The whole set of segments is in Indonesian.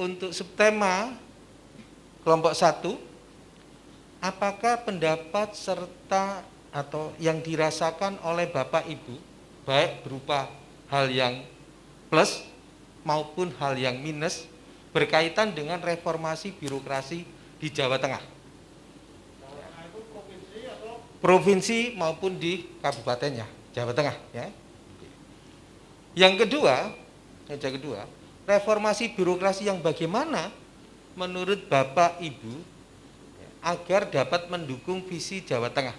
untuk subtema kelompok 1, apakah pendapat serta atau yang dirasakan oleh Bapak Ibu, baik berupa hal yang plus maupun hal yang minus, berkaitan dengan reformasi birokrasi di Jawa Tengah? Provinsi maupun di kabupatennya, Jawa Tengah. Ya. Yang kedua, reformasi birokrasi yang bagaimana menurut Bapak Ibu agar dapat mendukung visi Jawa Tengah,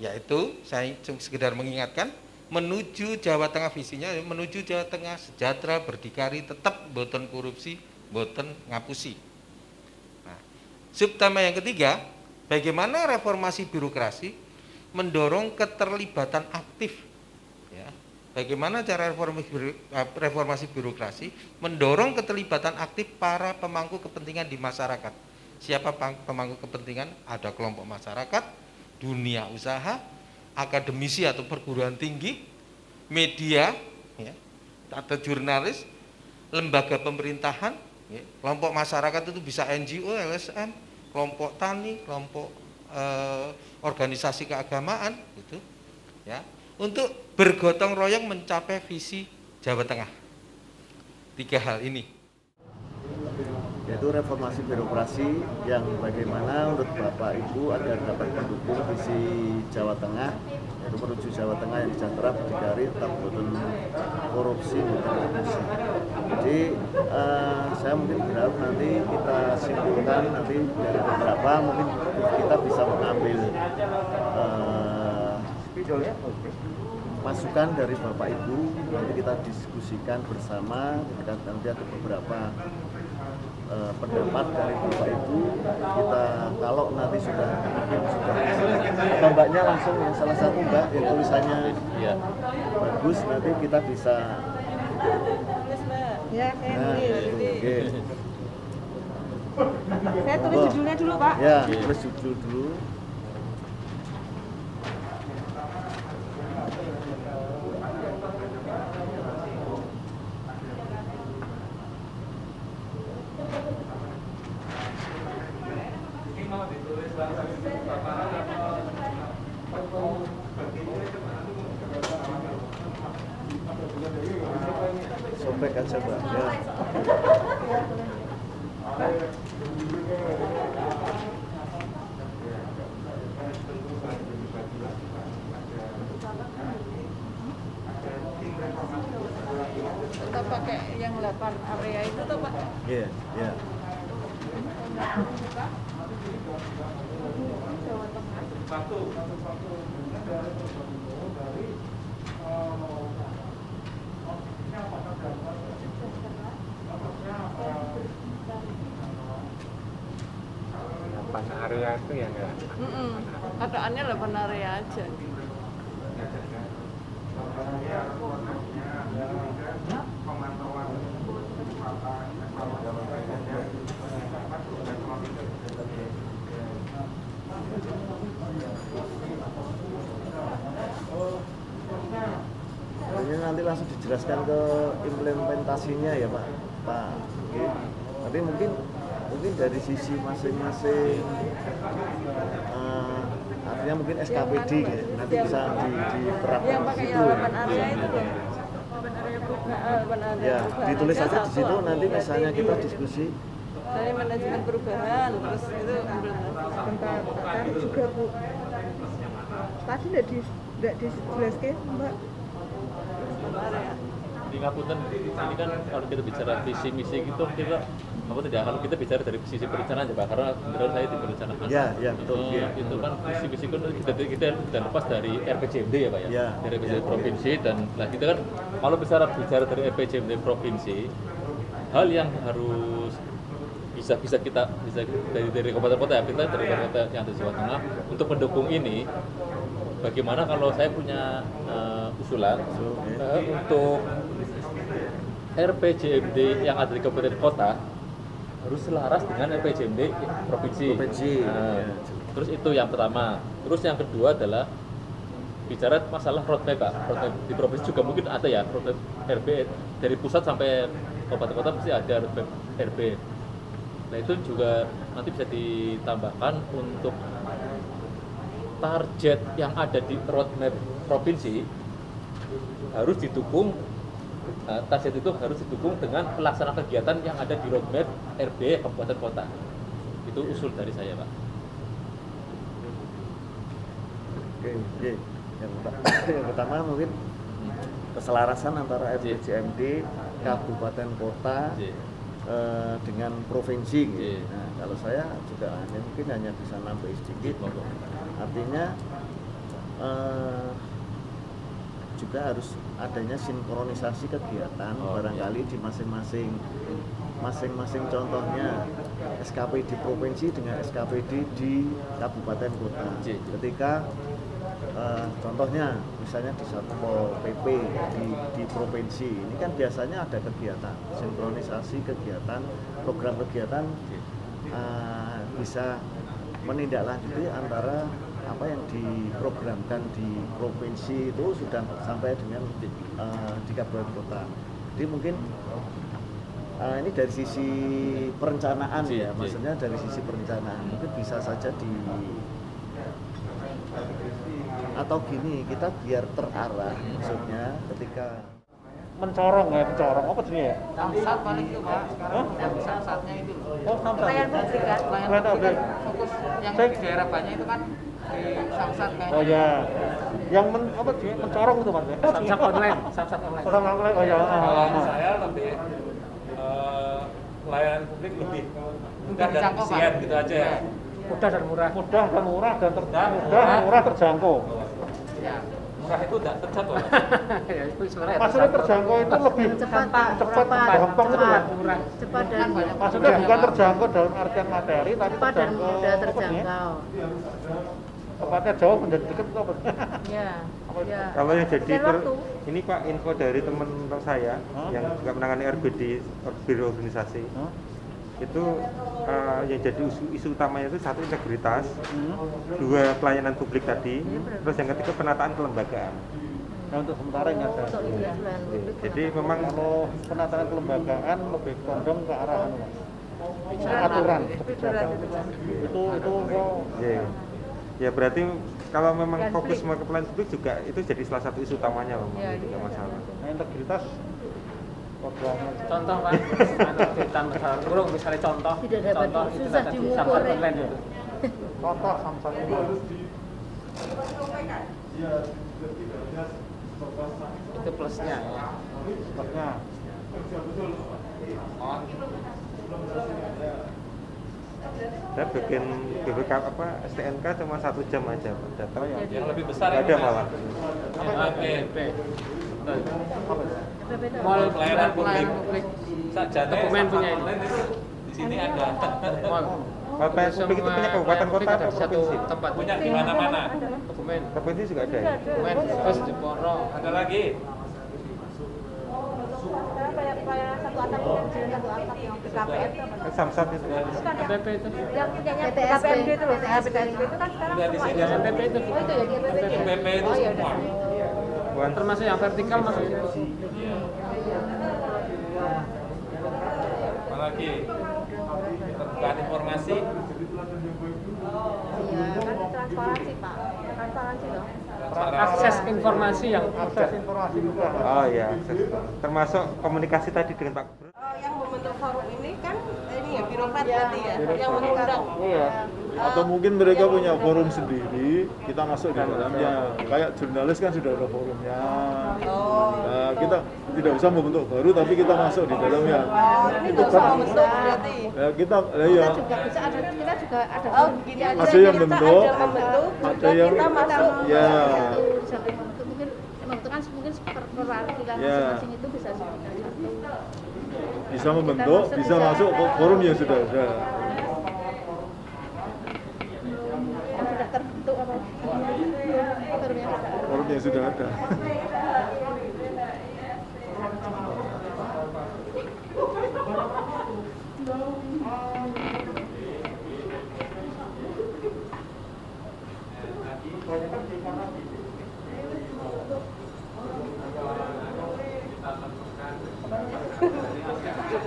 yaitu saya sekedar mengingatkan, menuju Jawa Tengah, visinya menuju Jawa Tengah sejahtera, berdikari, tetap boten korupsi, boten ngapusi. Nah, subtema yang ketiga, bagaimana reformasi birokrasi mendorong keterlibatan aktif, ya. Bagaimana cara reformasi birokrasi mendorong keterlibatan aktif para pemangku kepentingan di masyarakat. Siapa pemangku kepentingan? Ada kelompok masyarakat, dunia usaha, akademisi atau perguruan tinggi, media, ya, atau jurnalis, lembaga pemerintahan, ya. Kelompok masyarakat itu bisa NGO, LSM, kelompok tani, kelompok organisasi keagamaan, gitu, ya, untuk bergotong royong mencapai visi Jawa Tengah. 3 hal ini, yaitu reformasi birokrasi yang bagaimana menurut Bapak Ibu agar dapat mendukung visi Jawa Tengah, yaitu menuju Jawa Tengah yang sejahtera, berdikari, tetap boten korupsi, boten ngapusi. Jadi saya mungkin berharap nanti kita simpulkan nanti dari beberapa, mungkin kita bisa mengambil masukan dari Bapak Ibu, nanti kita diskusikan bersama. Ketika nanti ada beberapa pendapat dari Bapak Ibu, kita kalau nanti sudah mbaknya langsung yang salah satu mbak yang tulisannya ya bagus, nanti kita bisa ya oke. Saya tulis judulnya dulu Pak. Ya, tulis judul dulu. Sobek aja Mbak, ya. Kita pakai yang 8 area itu tuh Pak. Iya, iya. Jawa Tengah. Area itu ya enggak? Kataannya 8 area aja. Ini nanti langsung dijelaskan ke implementasinya ya Pak. Oke. Tapi mungkin dari sisi masing-masing, artinya mungkin SKPD gitu, nanti bisa diterapkan Yang di pakai situ. 8 area itu loh. 8 area perubahan. Ya, ditulis aja di situ, nanti misalnya kita diskusi. Dari manajemen perubahan, terus itu implementasi. Juga Bu. Tadi tidak dijelaskan Mbak. Area. Di Ngapunten ini kan kalau kita bicara visi misi gitu kita kalau kita bicara dari sisi perencanaan aja Pak, karena benar saya di perencanaan. Ya betul. Itu kan visi misi kan kita lepas dari RPJMD ya Pak ya, Ya dari RPJMD provinsi dan nah kita kan kalau bicara dari RPJMD provinsi, hal yang harus bisa kita dari kabupaten kota ya, kita dari kabupaten kota yang ada di Jawa Tengah untuk mendukung ini. Bagaimana kalau saya punya usulan untuk RPJMD yang ada di kabupaten kota harus selaras dengan RPJMD provinsi. Ya. Terus itu yang pertama. Terus yang kedua adalah bicara masalah roadmap Pak. Roadmap di provinsi juga mungkin ada ya, roadmap RB dari pusat sampai kabupaten kota pasti ada roadmap RB. Nah itu juga nanti bisa ditambahkan untuk target yang ada di roadmap provinsi harus didukung, target itu harus didukung dengan pelaksanaan kegiatan yang ada di roadmap RB kabupaten kota. Itu usul dari saya Pak. Oke. Yang pertama mungkin keselarasan antara RPJMD kabupaten kota dengan provinsi gitu. Nah, kalau saya juga mungkin hanya bisa nambah sedikit. Artinya juga harus adanya sinkronisasi kegiatan barangkali di masing-masing contohnya SKPD provinsi dengan SKPD di kabupaten kota. Ketika contohnya misalnya di Satpol PP di provinsi ini kan biasanya ada kegiatan sinkronisasi kegiatan program kegiatan bisa menindaklanjuti antara apa yang diprogramkan di provinsi itu sudah sampai dengan di kabupaten kota. Jadi mungkin ini dari sisi perencanaan ya, maksudnya dari sisi perencanaan mungkin bisa saja atau gini, kita biar terarah maksudnya ketika mencorong apa jenis ya? Samsat paling itu Pak sekarang. Samsatnya itu. Oh, samsat. Pelayan publik kan? Pelayan publik kan fokus yang di daerah banyak itu kan di Samsat kayaknya. Oh ya. Yang apa jenis mencorong itu Mas ya? Samsat online. Oh ya. Kalau saya lebih layanan publik lebih mudah dan efisien gitu aja ya. Mudah dan murah. Murah terjangkau. Ya. Murah itu tidak terjangkau. Ya itu sebenarnya Maksudnya terjangkau itu lebih cepat, gampang itu Mas. murah. Cepat dan Maksudnya bukan terjangkau dalam artian materi, tapi cepat dan terjangkau mudah apa nih? terjangkau. Tempatnya jauh menjadi dekat itu apa? Ya. Ya. Kalau yang jadi Dan waktu. ini Pak info dari teman saya yang juga menangani RB di biro organisasi itu yang jadi isu utamanya itu satu integritas, dua pelayanan publik tadi, terus yang ketiga penataan kelembagaan. Nah untuk sementara ini ada. Untuk pelayanan publik. Jadi memang Kalau penataan kelembagaan lebih condong ke arah aturan kebijakan. Itu ya berarti kalau memang fokus semua ke pelayanan publik juga itu jadi salah satu isu utamanya memang tidak masalah. Nah, integritas programnya. Contoh Pak, tanpa kurung misalnya contoh. Tidak dapat Contoh itu susah ada di diukur, Samsat ya. online itu. Contoh samsat itu. Itu plusnya ya. Plusnya. Saya bikin BPK apa STNK cuma 1 jam aja Pak. Datang Yang lebih besar nggak ada malah. APP. Mall Pelayanan publik. Saja Dokumen punya itu. Di sini ada. Mall. Kalau pelayanan publik itu punya kabupaten kota ada atau satu provinsi? tempat Punya di mana-mana. dokumen. Provinsi juga ada ya? Dokumen terus di Poro. Ada lagi. Pelayanan satu atap yang BKPM itu apa? Samsat itu. PPP itu. Yang punyanya PTSP. BKPMD itu loh, PTSP itu kan sekarang Udah di semua sini. ya. PPP itu. Oh itu ya di PPP. PPP itu Oh ya semua. udah. Termasuk yang vertikal masuk itu. Apalagi keterbukaan informasi. Iya. Kan transparansi Pak, transparansi loh. Akses informasi yang Akses informasi juga. Oh iya, termasuk komunikasi tadi dengan Pak Gubernur. Yang membentuk forum ini kan ini ya birokrat berarti ya, yang mengundang. Iya. Atau mungkin mereka punya forum sendiri, kita masuk di dalamnya. Kayak jurnalis kan sudah ada forumnya. Nah, kita tidak usah membentuk baru, tapi kita masuk di dalamnya. Ini nggak usah membentuk berarti. Ya, kita Kita juga bisa ada, kita juga ada. Oh gini aja, Ada yang kita bentuk, ada membentuk, ada juga yang- kita masuk. Ya. Mungkin emang itu kan mungkin perwakilan Ya. masing-masing itu bisa sebenarnya. bisa membentuk, bisa masuk ke forum yang sudah ada. Yang sudah terbentuk apa? Forumnya. Forum yang sudah ada.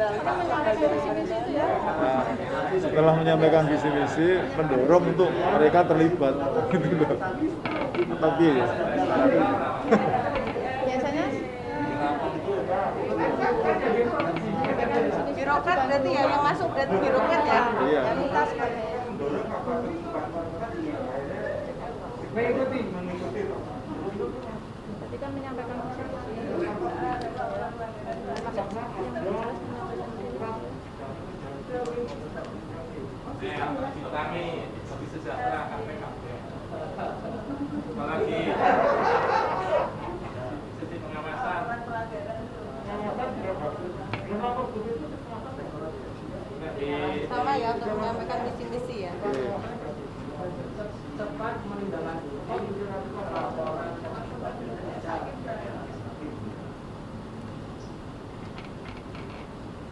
dalam bagaimana ya. Nah, setelah menyampaikan visi misi, mendorong untuk mereka terlibat gitu loh. Tapi Biasanya Birokrat berarti ya, yang masuk berarti birokrat ya. iya. yang kita sebagai berarti kan menyampaikan visi misi. Sama ya untuk menyampaikan misi-misi ya.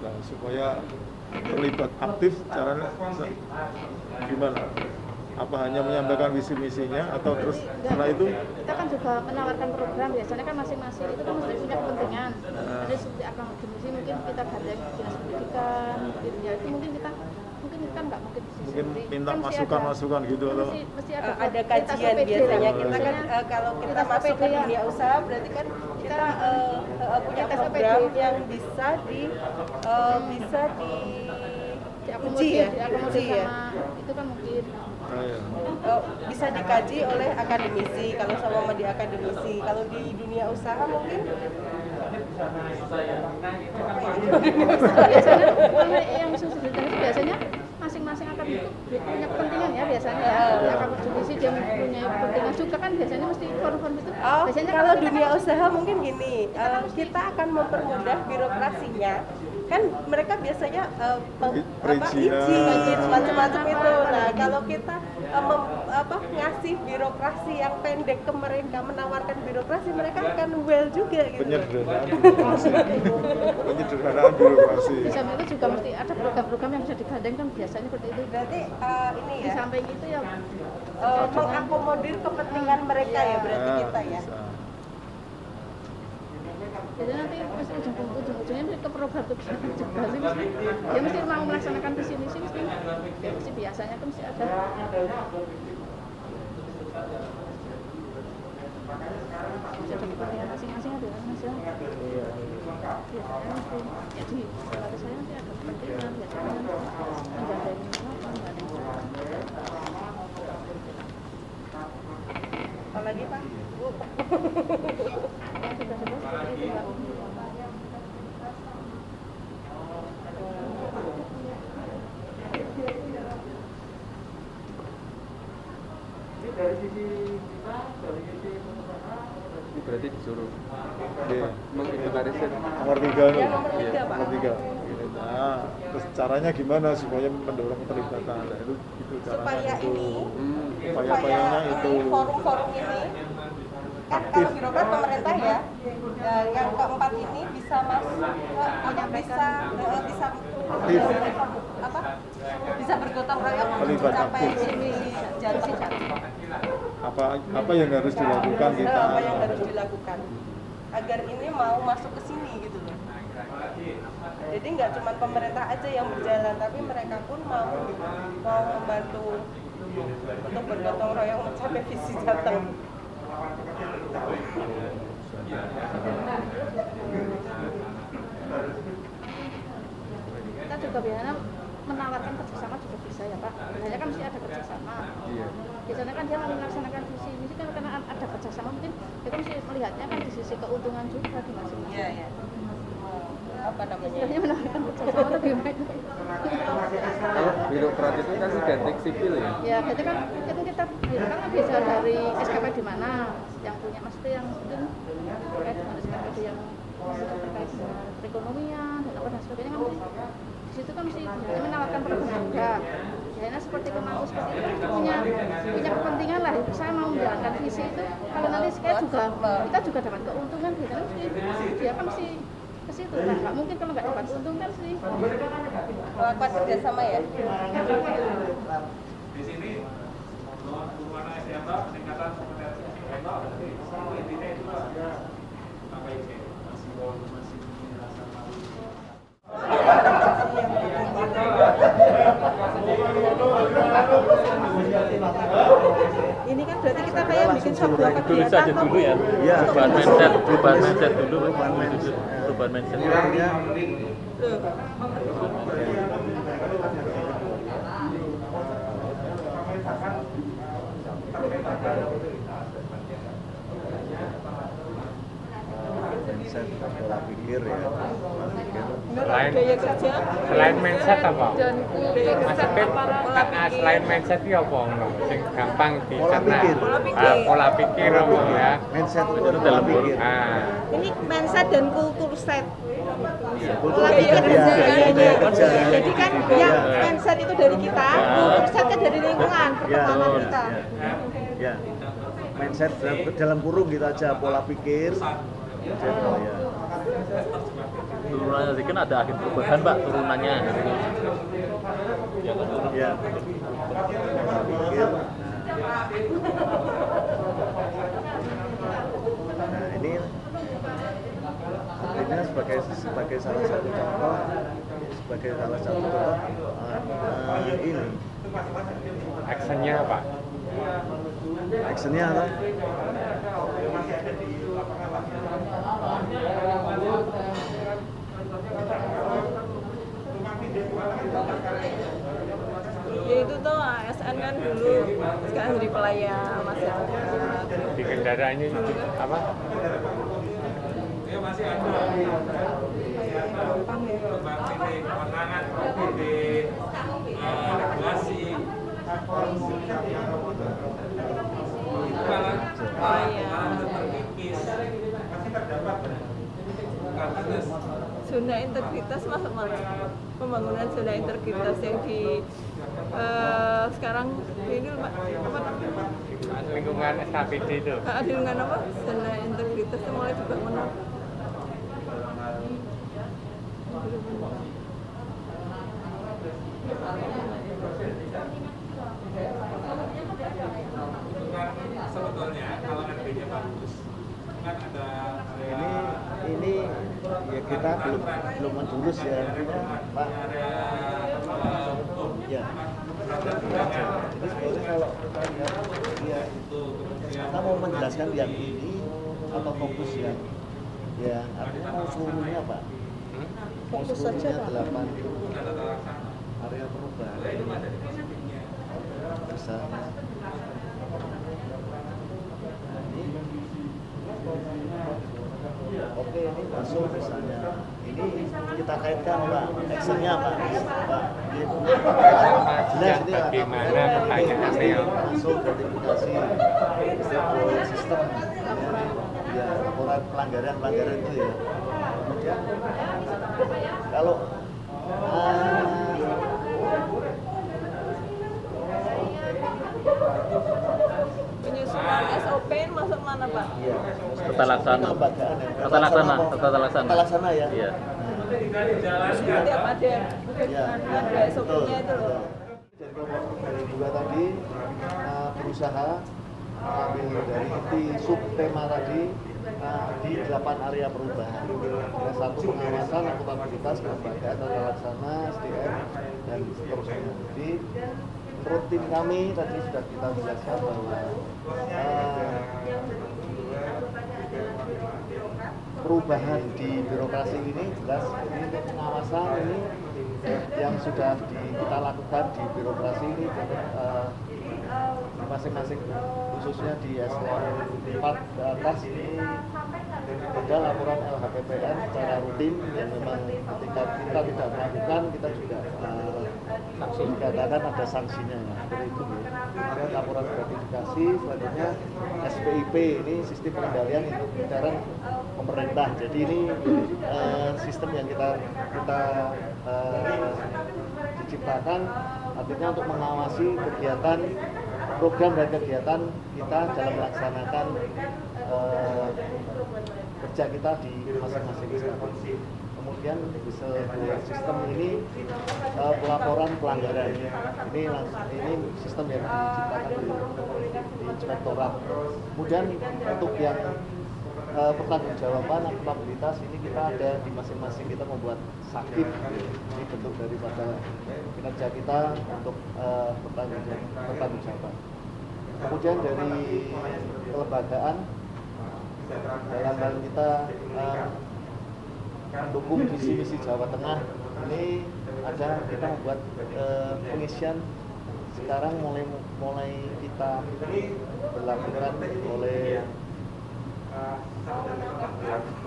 Nah, supaya terlibat aktif caranya gimana? Apa hanya menyampaikan visi misinya atau terus setelah itu Kita kan juga menawarkan program, biasanya kan masing-masing itu kan mesti punya kepentingan. Jadi seperti akademisi mungkin kita gandeng dinas pendidikan, mungkin ya itu mungkin kita kan nggak mungkin mungkin sendiri. minta Kan mesti masukan-masukan gitu atau mesti Ada kajian biasanya kita kan kalau kita masuk ke dunia usaha berarti kan kita punya program yang bisa diuji ya, diakomodir ya. sama itu kan mungkin. Bisa dikaji oleh akademisi kalau sama di akademisi. Kalau di dunia usaha mungkin Biasanya kalau yang sudah biasanya masing-masing akan itu punya kepentingan ya biasanya ya. Akademisi dia punya kepentingan juga kan biasanya mesti forum-forum itu. Biasanya kalau kita dunia kan- usaha mungkin gini, kita akan mempermudah birokrasinya. Kan mereka biasanya izin macam-macam itu. Nah, kalau kita ngasih birokrasi yang pendek ke mereka, menawarkan birokrasi, mereka akan well juga gitu. penyederhanaan birokrasi. Penyederhanaan birokrasi. di samping itu juga mesti ada program-program yang bisa digandeng kan biasanya seperti itu. Berarti ini Di ya, samping itu ya mengakomodir kepentingan mereka ya berarti kita ya. jadi nanti mesti ujung-ujungnya mesti ke program juga sih mesti. Dia mesti mau melaksanakan visi misi mesti ya mesti biasanya kan mesti ada. Jadi kepentingan masing-masing ada mas ya. Biasanya mesti jadi kalau saya nanti ada kepentingan biasanya menggandeng apa menggandeng Apalagi Pak, Bu. sudah seperti itu Mbak. Berarti disuruh Iya. menginventarisir Nomor 3 nih. Ya, nomor 3, Pak. Nomor 3. Nah, terus caranya gimana supaya mendorong keterlibatan? Nah, itu caranya Supaya itu. ini Upaya-upayanya itu forum-forum ini kan kalau birokrat pemerintah ya, yang keempat ini bisa masuk bisa bergotong royong untuk Terlibat mencapai aktif. visi janji apa yang harus dilakukan kita? apa yang harus dilakukan agar ini mau masuk ke sini gitu loh. Jadi nggak cuma pemerintah aja yang berjalan, tapi mereka pun mau membantu untuk bergotong royong mencapai visi Jateng. Kita juga biasanya menawarkan kerjasama juga bisa ya Pak. Biasanya kan mesti ada kerjasama. Iya. Biasanya kan dia mau melaksanakan visi misi kan karena ada kerjasama mungkin kita mesti melihatnya kan di sisi keuntungan juga di masing-masing. Iya, iya. Apa namanya? Istilahnya menawarkan kerjasama atau gimana? Kalau birokrat itu kan identik sipil ya. Ya, berarti kan itu kita kan bisa dari SKP di mana yang punya maksudnya yang mungkin terkait dengan SKP yang terkait dengan perekonomian dan apa dan sebagainya kan mesti di situ kan mesti menawarkan program juga. Kayaknya seperti pemangku seperti itu kan punya kepentingan lah. Saya mau menjalankan visi itu kalau nanti saya juga kita juga dapat keuntungan gitu kan mesti dia kan mesti ke situ lah. Nggak mungkin kalau nggak dapat untung kan sih. Melakukan kerjasama ya. Di sini mana SDM peningkatan kompetensi intinya itu apa itu masih merasa malu. sebuah Tulis kegiatan saja dulu ya. Iya. Perubahan mindset dulu. Perubahan mindset. Artinya mindset pola pikir ya, pola pikir. Gaya kerja Selain mindset apa? dan gaya kerja Maksudnya pola pikir. selain mindset itu apa? Sing gampang Pola dicerna. pikir. Pola pikir apa ya? Mindset itu Itu pola dalam pikir. Ini mindset dan kultur set. Pola Gaya pikir kerja. ya, gaya kerja. Jadi kan yang mindset itu dari kita, kultur setnya dari lingkungan Ya, pertemanan kita. ya. Mindset dalam kurung gitu aja, pola pikir. Jadi, ya. Turunannya tadi kan ada akhir perubahan Pak, turunannya. Ya kan? Ya. Pola pikir. Nah, ini sebagai salah satu contoh, ini Actionnya apa? actionnya apa? Ya itu tuh ASN kan dulu sekarang jadi pelayan masyarakat. Di kendaraannya itu apa? Ya masih ada kewenangan di regulasi terkikis Zona integritas masuk mana? Pembangunan zona integritas yang di sekarang ini apa namanya? Lingkungan SKPD itu. Lingkungan apa? Zona integritas itu mulai dibangun. sebetulnya kalau RB-nya bagus kan ada ini ya kita belum menjurus ya, Pak. Ya. Jadi sebetulnya kalau ya kita mau menjelaskan yang ini atau fokus yang artinya mau seluruhnya Pak. Fokus saja, Pak. 8 area perubahan. Bisa. Oke, ini masuk misalnya. Ini kita kaitkan Pak, actionnya Pak. Jelas ini Bagaimana pertanyaannya? masuk gratifikasi sistem ya laporan pelanggaran itu ya. Kemudian kalau penyusunan SOP masuk mana Pak? iya, Tata laksana. Tata laksana ya. Iya. Setiap ada Ya, ada SOP-nya itu loh. Dari juga tadi berusaha ambil dari inti subtema tadi di 8 area perubahan. Yang satu pengawasan, akuntabilitas, kelembagaan, tata laksana, SDM dan seterusnya. Jadi menurut tim kami tadi sudah kita jelaskan bahwa perubahan di birokrasi ini jelas ini untuk pengawasan ini yang sudah kita lakukan di birokrasi ini masing-masing khususnya di eselon 4 ke atas ini ada laporan LHKPN secara rutin yang memang ketika kita tidak melakukan kita juga dikatakan ada sanksinya ya. Seperti itu ya. Kemudian laporan gratifikasi selanjutnya SPIP ini sistem pengendalian induk intern pemerintah. Jadi ini sistem yang kita diciptakan artinya untuk mengawasi kegiatan program dan kegiatan kita dalam melaksanakan kerja kita di masing-masing instansi. Kemudian sistem ini pelaporan pelanggaran ini sistem yang diciptakan di inspektorat. Kemudian untuk yang pertanggungjawaban akuntabilitas ini kita ada di masing-masing, kita membuat sakit ini bentuk daripada kinerja kita untuk pertanggungjawaban. Kemudian dari kelembagaan dalam hal kita mendukung visi misi Jawa Tengah ini ada kita membuat pengisian sekarang mulai kita berlakukan oleh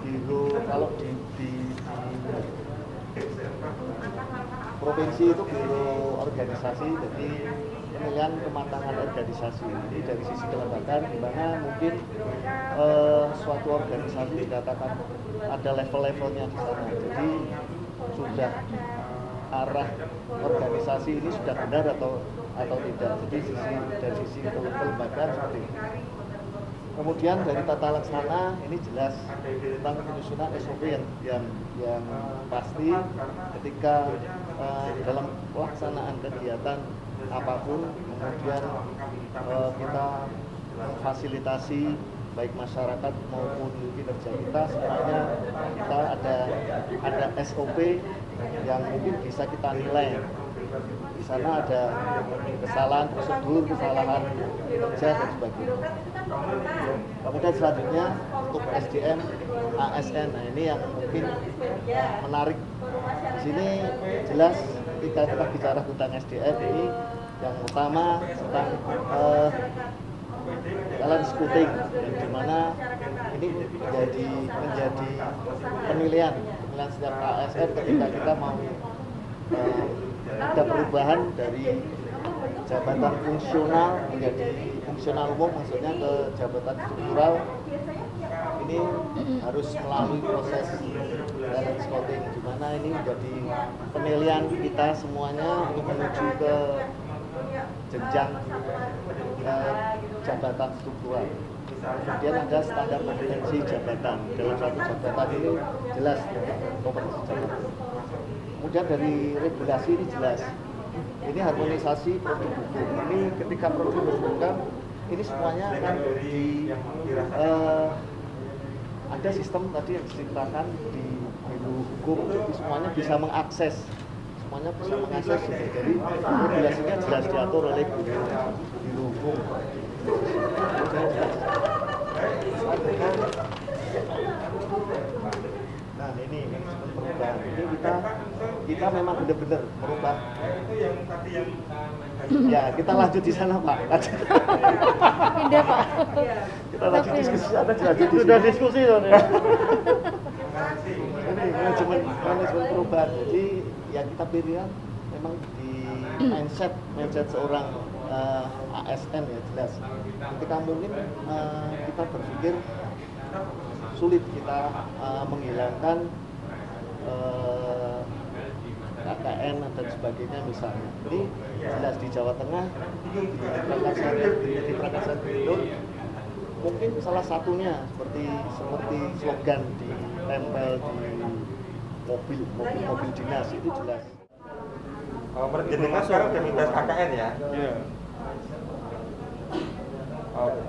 biro kalau di provinsi itu biro organisasi, jadi pemilihan kematangan organisasi ini dari sisi kelembagaan di mana mungkin suatu organisasi dikatakan ada level-levelnya di sana, jadi sudah arah organisasi ini sudah benar atau tidak, jadi dari sisi kelembagaan seperti itu. Kemudian dari tata laksana ini jelas tentang penyusunan SOP yang pasti ketika dalam pelaksanaan kegiatan apapun, kemudian kita memfasilitasi baik masyarakat maupun kinerja kita, semuanya kita ada SOP yang mungkin bisa kita nilai. Di sana ada kesalahan prosedur, kesalahan kerja dan sebagainya. Kemudian selanjutnya untuk SDM, ASN, nah ini yang mungkin menarik. Di sini jelas ketika kita bicara tentang SDM ini yang utama tentang talent scouting, yang dimana ini menjadi penilaian setiap ASN ketika kita mau ada perubahan dari jabatan fungsional menjadi fungsional umum, maksudnya ke jabatan struktural. Ini harus melalui proses talent scouting, di mana ini menjadi penilaian kita semuanya untuk menuju ke jenjang jabatan struktural. Kemudian ada standar kompetensi jabatan, dalam satu jabatan ini jelas kompetensi jabatan. Kemudian dari regulasi ini jelas, ini harmonisasi produk hukum. Ini ketika produk hukum ini semuanya akan ada sistem tadi yang diceritakan di biro hukum, jadi semuanya bisa mengakses, jadi regulasinya jelas diatur oleh biro hukum. Nah ini manajemen perubahan, ini kita memang benar-benar merubah. Ya kita lanjut di sana Pak. Pindah Pak. Kita lanjut diskusi, ada lanjut Sudah diskusi loh ya. Ini manajemen perubahan. Jadi yang kita pilih memang di mindset seorang ASN ya jelas. Ketika mungkin kita berpikir sulit kita menghilangkan KKN dan sebagainya misalnya. Ini jelas di Jawa Tengah di Prakasa Belitung mungkin salah satunya seperti slogan ditempel di mobil dinas itu jelas. Jenengan sekarang udah bebas KKN ya? Iya.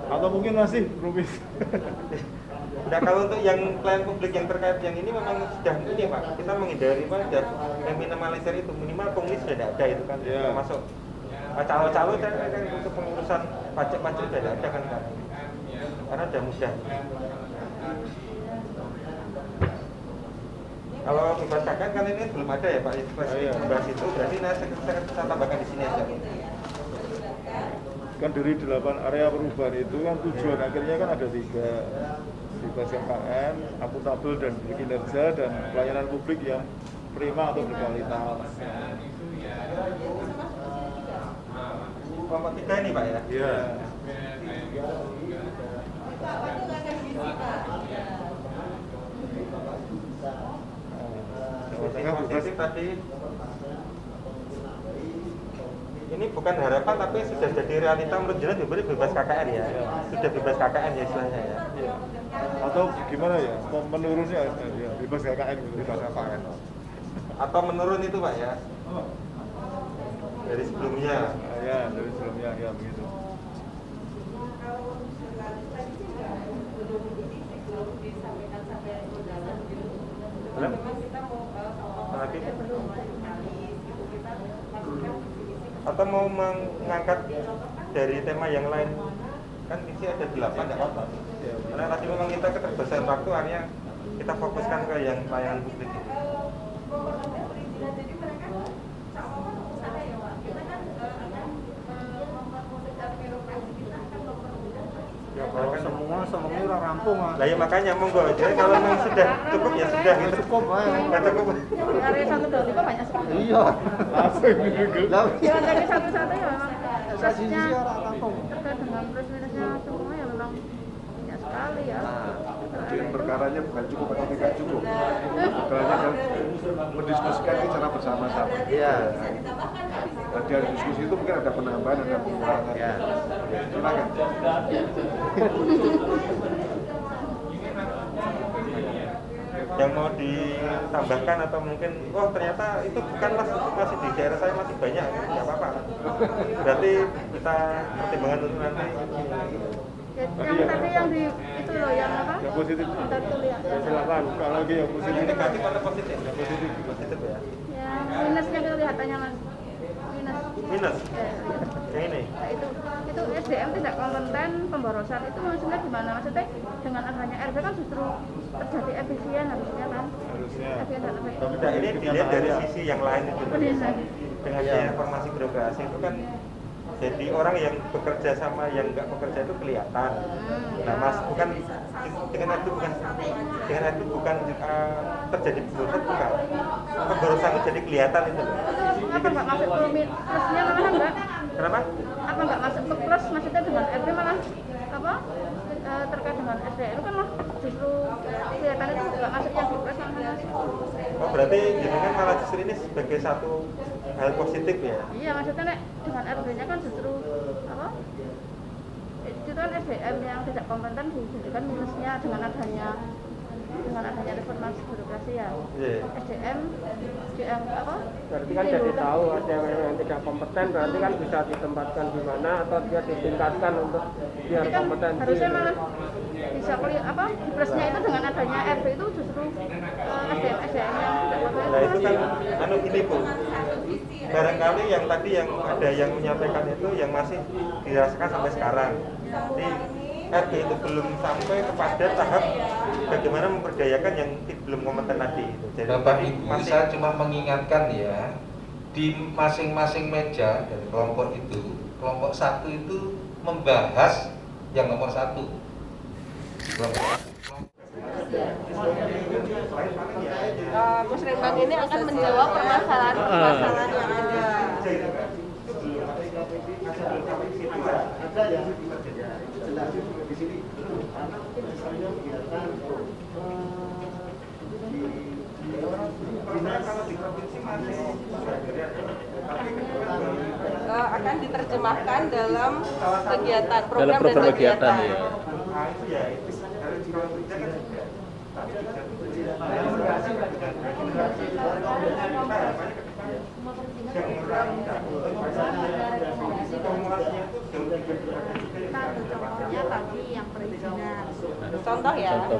Atau mungkin masih rumis. Nah kalau untuk yang pelayan publik yang terkait yang ini memang sudah ini Pak, kita menghindari Pak, sudah meminimalisir itu, minimal pungli sudah tidak ada itu kan, termasuk calo-calo kan untuk pengurusan pajak-pajak sudah tidak ada kan Pak, karena sudah mudah. Kalau bebas KKN kan ini belum ada ya Pak, bebas itu berarti saya tambahkan di sini aja. Kan dari 8 area perubahan itu kan tujuan akhirnya kan ada 3, bebas KKN, akuntabel dan berkinerja, dan pelayanan publik yang prima atau berkualitas. Kelompok 3 ini Pak ya? Iya. Jawa Tengah bebas tadi. Ini bukan harapan tapi sudah jadi realita menurut jenengan bebas KKN ya? Sudah bebas KKN ya istilahnya ya? Iya. Atau gimana ya? Menurunnya ya, bebas KKN gitu. Bebas KKN. Atau menurun itu Pak ya? Dari sebelumnya? Ya, dari sebelumnya ya begitu. Atau mau mengangkat dari tema yang lain kan isi ada 8 nggak apa-apa. Karena tadi memang kita keterbatasan waktu, akhirnya kita fokuskan ke yang pelayanan publik ini. Ya kalau semuanya udah rampung Lah ya makanya monggo. Jadi kalau memang sudah cukup ya sudah gitu. cukup Nggak cukup. Di area 125 banyak sekali. iya langsung gitu Jalan kaki satu-satu ya memang sisi prosesnya orang rampung terkait dengan plus minusnya semua ya memang banyak sekali ya. Jadi perkaranya bukan cukup atau tidak cukup. Perkaranya kan mendiskusikan ini secara bersama-sama. Iya. Tadi ada diskusi itu mungkin ada penambahan, ada pengurangan. Ya. Silakan. Yang mau ditambahkan atau mungkin ternyata itu bukanlah masih di daerah saya masih banyak, nggak apa-apa. Berarti kita pertimbangan untuk nanti. Yang tadi yang di itu loh yang apa? Yang positif. Kita tuh lihat. Silakan. Buka lagi yang positif. Yang negatif atau positif? Yang positif. Positif ya. Yang minusnya kelihatannya mas. Minus. Yang ini. Nah, itu SDM tidak kompeten pemborosan itu maksudnya gimana? Maksudnya dengan adanya RB kan justru terjadi efisien harusnya kan? Harusnya. Efisien dan efektif. Nah, ini dilihat dari sisi yang lain itu. Benar. Dengan reformasi birokrasi itu kan jadi orang yang bekerja sama yang nggak bekerja itu kelihatan. Nah, mas bukan dengan itu bukan terjadi pemborosan, bukan. Pemborosan itu jadi kelihatan itu. Apa nggak masuk ke plusnya malah enggak? Kenapa? Apa nggak masuk ke plus? Maksudnya dengan RB malah apa? Terkait dengan SDM kan lah justru kelihatannya itu nggak masuk yang di plus malah. Oh berarti jenengan malah justru ini sebagai satu hal positif ya? Iya maksudnya nek dengan RB-nya kan justru apa? Itu kan SDM yang tidak kompeten dijadikan minusnya dengan adanya reformasi birokrasi ya. SDM apa? Berarti kan jadi tahu ada yang tidak kompeten, berarti kan bisa ditempatkan di mana atau dia ditingkatkan untuk biar Jadi kan kompetensi. harusnya malah bisa apa? Di plusnya itu dengan adanya RB itu justru SDM yang tidak kompeten. Nah itu kan gini Bu, barangkali yang tadi yang ada yang menyampaikan itu yang masih dirasakan sampai sekarang. Jadi RB itu belum sampai kepada tahap bagaimana memberdayakan yang belum kompeten tadi. Jadi Bapak Ibu, saya cuma mengingatkan ya, di masing-masing meja dari kelompok itu, kelompok 1 itu membahas yang nomor 1. Muslimbang ini akan menjawab permasalahan-permasalahan yang ada. Ada yang jelas di sini. Misalnya kelihatan akan diterjemahkan dalam kegiatan dalam program dan kegiatan ya. Contohnya tadi yang perizinan. Contoh ya. Contoh.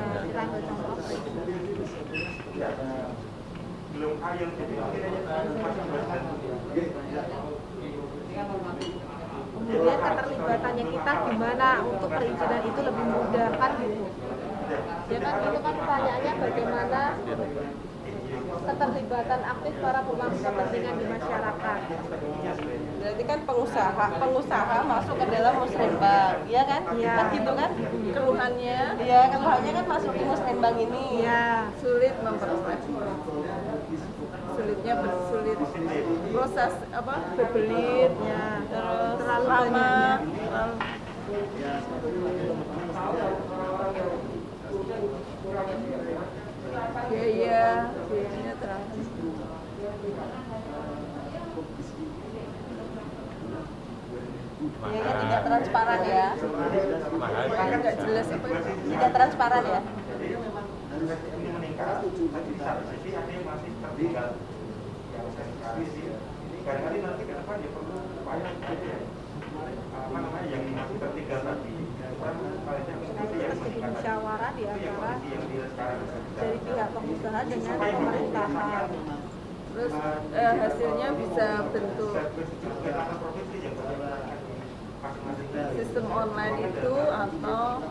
Kemudian keterlibatannya kita gimana untuk perizinan itu lebih mudah kan gitu. Ya kan itu kan pertanyaannya bagaimana keterlibatan aktif para pemangku kepentingan di masyarakat. Berarti kan pengusaha masuk ke dalam Muslimbang, ya kan? Iya. Kan gitu kan? Keluhannya kan masuk di Muslimbang ini. Iya. Sulit memproses. Sulit proses apa? Berbelit, Ya. terus Terlalu lama, banyaknya. biayanya terlalu. Biayanya tidak transparan ya. Kan nggak jelas apa itu. Tidak transparan ya. Ini meningkat, tapi di satu sisi ada yang masih tertinggal. Yang sentralisasi ini barangkali nanti ke depan ya perlu upaya yang masih tertinggal tadi. Mesti musyawarah di antara dari pihak pengusaha dengan pemerintahan. Terus hasilnya bisa bentuk sistem online itu atau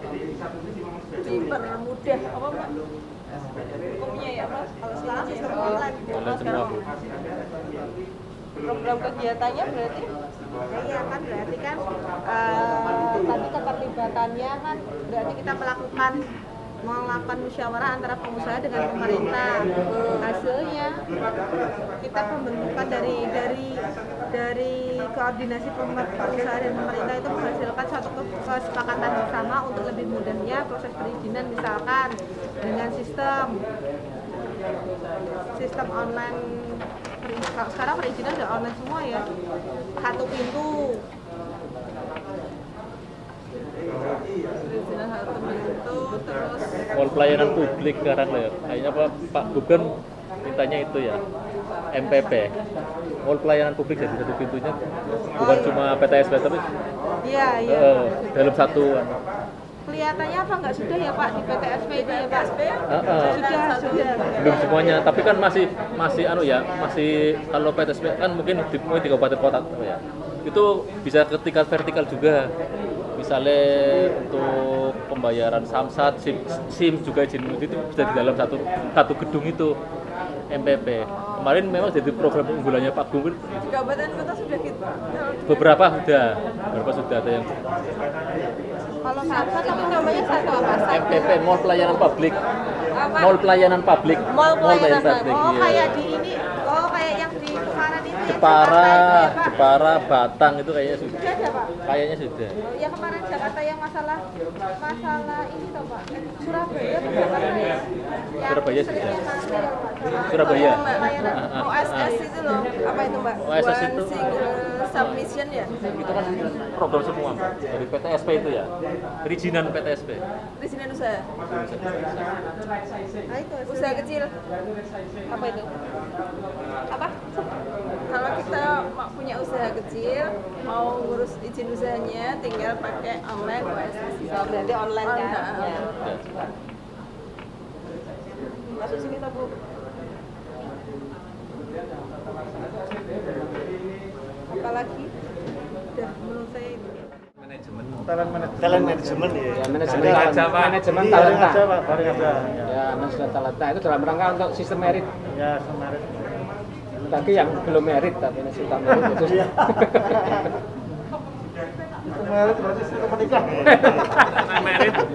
dipermudah apa Mbak? Hukumnya ya Mas? Kalau sekarang sistem online. Online semua. Program kegiatannya berarti? Iya kan berarti kan tadi keterlibatannya kan berarti kita melakukan musyawarah antara pengusaha dengan pemerintah. Hasilnya kita pembentukan dari koordinasi pengusaha dan pemerintah itu menghasilkan suatu kesepakatan bersama untuk lebih mudahnya proses perizinan, misalkan dengan sistem online. Sekarang perizinan udah online semua ya, satu pintu. Perizinan satu pintu, terus Mall pelayanan publik sekarang ya. Kayaknya Pak Gubern mintanya itu ya. MPP. Mall pelayanan publik jadi satu pintunya bukan cuma PTSP tapi Iya. dalam satu. Kelihatannya apa nggak sudah ya Pak di PTSP itu ya Pak? Sudah. Belum semuanya, tapi kan masih kalau PTSP kan mungkin di kabupaten kota ya. Itu bisa ke tingkat vertikal juga. Misalnya untuk pembayaran samsat, SIM juga izin mudik itu bisa di dalam satu gedung itu MPP. Kemarin memang jadi program unggulannya Pak Gubernur. di kabupaten kota sudah gitu. Beberapa sudah ada yang Kalau samsat itu namanya satu apa? MPP, Mall Pelayanan Publik. Apa? Mall Pelayanan Publik. Mall pelayanan Publik. Oh Iya. kayak di ini, kayak yang di Jepara itu ya? Jepara, Batang itu kayaknya sudah. Sudah ada Pak? Kayaknya sudah. Yang kemarin Jakarta yang masalah ini toh Pak, Surabaya atau Jakarta ya? Surabaya sudah. Surabaya. OSS itu loh, apa itu Mbak? OSS itu One Single Submission ya? itu kan program semua dari PTSP itu ya. Perizinan PTSP. Perizinan usaha. Nah, itu Usaha kecil. Apa itu? Apa? Kalau kita punya usaha kecil, mau ngurus izin usahanya, tinggal pakai online OSS. berarti online kan? Ya. Masuk sini toh Bu. Apalagi udah menurut saya itu. Talent management ya. Manajemen Manajemen Iya, talenta. ada, Pak, paling ada. Ya, manajemen talenta itu dalam rangka untuk sistem merit. Ya, semarin. Bagi yang belum merit tapi sistem merit itu. Kemarin berarti sistem menikah.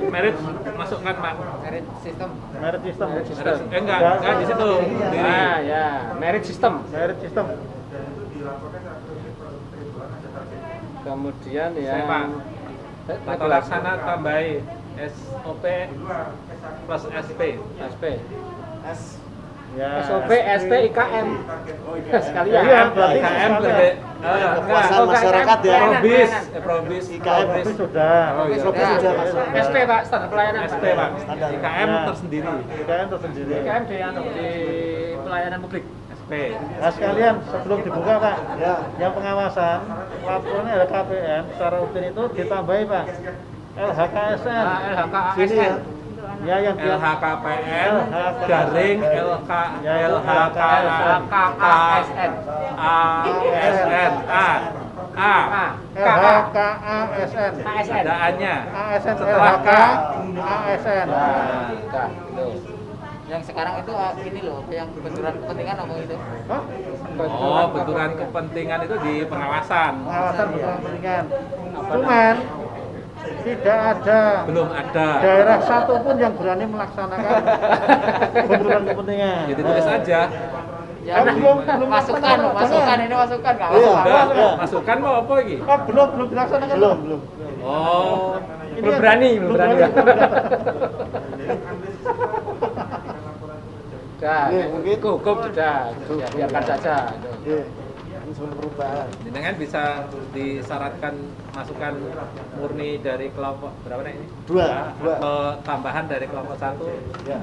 merit masukkan Pak. Merit sistem. Merit system. Enggak di situ. Nah, ya, merit system. Merit system. Kemudian Saya, yang Pak. Tata laksana tambahi SOP plus SP. SP. Ya. SOP, SP, IKM. Sekalian. Iya, berarti IKM sekalian. Kepuasan masyarakat ya. Probis. IKM itu sudah. Oh, iya. SP Pak, standar pelayanan. SP Pak. IKM tersendiri. IKM tersendiri. IKM di pelayanan publik. SP. Nah sekalian sebelum dibuka Pak, yang pengawasan laporannya LKPN secara rutin itu ditambahi Pak LHKSN. Sini ya. Ya yang LHKPN garing ASN. LHKASN. Adaannya ASN setelah K. ASN. Nah, itu. Yang sekarang itu ini loh, yang benturan kepentingan apa itu? Hah? Oh, benturan kepentingan itu di pengawasan. Pengawasan benturan kepentingan. Cuman belum ada daerah satu pun yang berani melaksanakan benturan kepentingan. Jadi tulis aja. Ya, belum masukan ini masukan nggak apa-apa. Masukan mau apa lagi? Belum dilaksanakan. Belum. Oh, belum berani. Sudah, cukup sudah, biarkan saja. Perubahan. Dengan bisa disyaratkan masukan murni dari kelompok berapa nih ini? Dua. Atau tambahan dari kelompok satu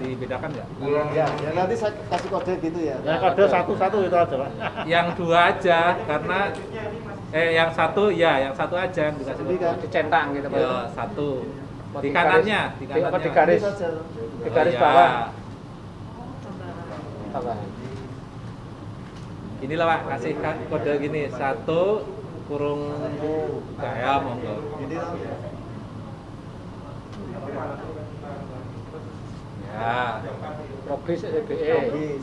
dibedakan nggak? Ya, nanti saya kasih kode gitu ya. Ya kode satu itu aja Pak. Yang dua aja karena yang satu aja yang dikasih kode. Dicentang gitu Pak. Ya, satu. Di kanannya. Di garis bawah. Tambahan. Inilah Pak, kasih kode gini 1 kurung gaya monggo. Ya, Progres EBE.